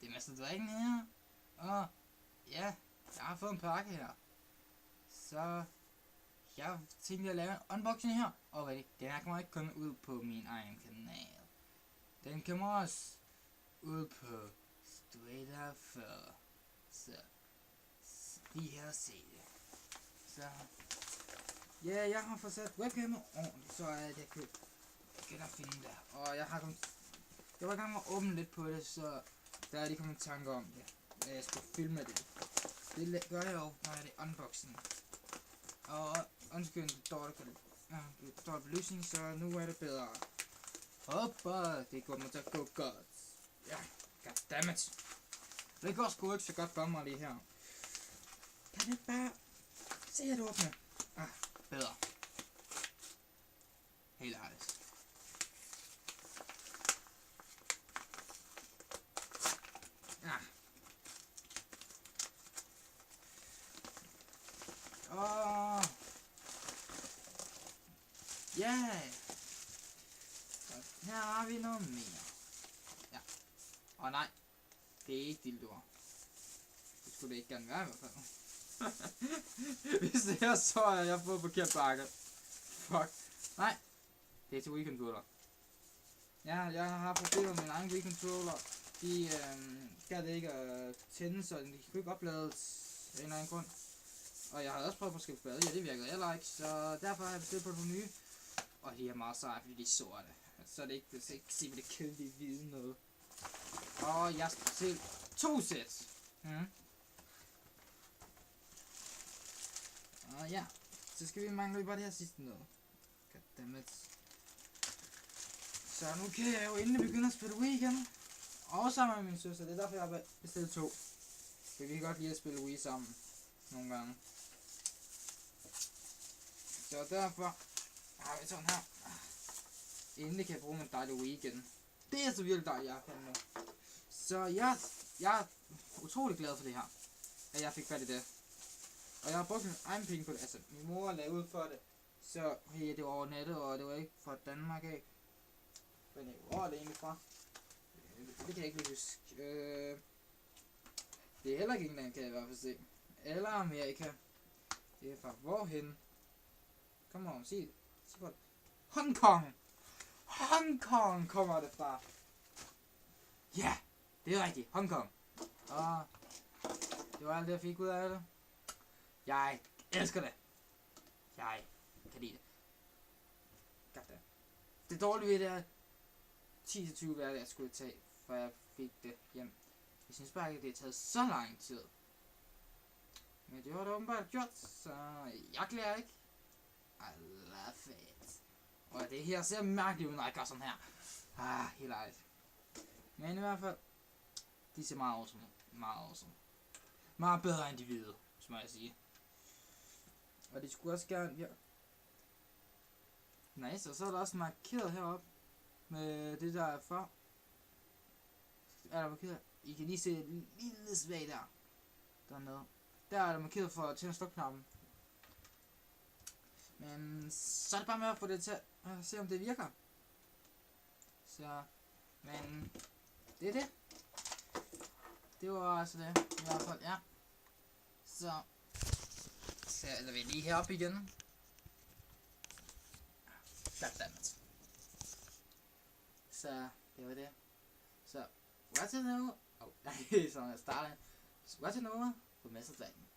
det er masser drikken her. Og ja, jeg har fået en pakke her. Så jeg tænkte at lave en unboxing her. Og den her kommer ikke kun ud på min egen kanal. Den kommer også ud på Straight Up Fur. Så lige her og se det. Så ja, jeg har fået sat webcamet ordentligt, så at jeg kan begynde at finde det. Og jeg var i gang med at åbne lidt på det, så der er lige kommet tanker om det. Jeg skulle filme det. Det gør jeg jo, når jeg er det unboxing. Og undskyld, det dårlig belysning, så nu er det bedre. Hoppa, det kommer til at gå godt. Ja, goddammit. Det går sgu ikke så godt for mig lige her. Kan det bare se at åbne? Ah, bedre. Helt ærligt. Ja. Ja. Her har vi noget mere. Ja. Nej. Det er ikke dildoer. Det skulle det ikke gerne være i hvert fald. Hvis det her så er jeg fået forkert bakke. Fuck. Nej. Det er til Wii controller. Ja, jeg har problemer med min egen Wii controller. De gad ikke at tænde, så de kunne ikke oplades af en eller anden grund. Og jeg har også prøvet på at skifte batteri, og det virkede heller ikke. Så derfor har jeg bestilt på det nye. Og de er meget seje, fordi de er sorte. Så er det ikke, hvis jeg ikke se, hvad det kedelige hvide noget. Og jeg skal til 2 sæt. Og ja, så skal vi mangle bare det her sidste noget. Goddammit. Så nu kan jeg jo endelig begynde at spille Wii igen. Og sammen med min søster, det er derfor jeg har bestilt 2. For vi kan godt lide at spille Wii sammen. Nogle gange. Så derfor har vi sådan her. Endelig kan jeg bruge min dejlige Wii igen. Det er så virkelig dejligt, jeg kan nu. Så jeg er utrolig glad for det her. At jeg fik fat i det. Og jeg har brugt min egen penge på det. Altså, min mor lavede ud for det. Så hey, det var over nettet, og det var ikke fra Danmark af. Men hvor er det egentlig fra? Det kan jeg ikke lige huske. Det er heller ikke England, kan jeg i hvert fald se. Eller Amerika. Det er fra hvorhen? Kom on, sig det. Hong Kong! Hong Kong kommer det fra. Ja, det er rigtigt. Hong Kong. Og det var alt det, jeg fik ud af det. Jeg elsker det. Jeg kan lide det. Goddammit. Det dårlige ved det er 10-20 hverdage, jeg skulle tage, for jeg fik det hjem. Jeg synes bare ikke, det har taget så lang tid. Men det har det åbenbart gjort, så jeg klager ikke. I love it. Og det her ser mærkeligt ud, når jeg gør sådan her. Helt ærligt. Men i hvert fald, de ser meget awesome. Meget awesome. Meget bedre end de hvide, må jeg sige. Og de skulle også gerne, ja. Nice, og så er der også markeret heroppe med det der er for. Er der markeret? I kan lige se et lille svag der. Dernede. Der er der markeret for at tænde stopknappen. Men så er det bare med at få det til at se om det virker. Så, men det er det. Det var altså det, i hvert fald, ja. Så sætter vi lige heroppe igen. Goddammit. Så det var det. Så, what's it now? Nej, sådan jeg starter. What's it now? På Mesterdrækken.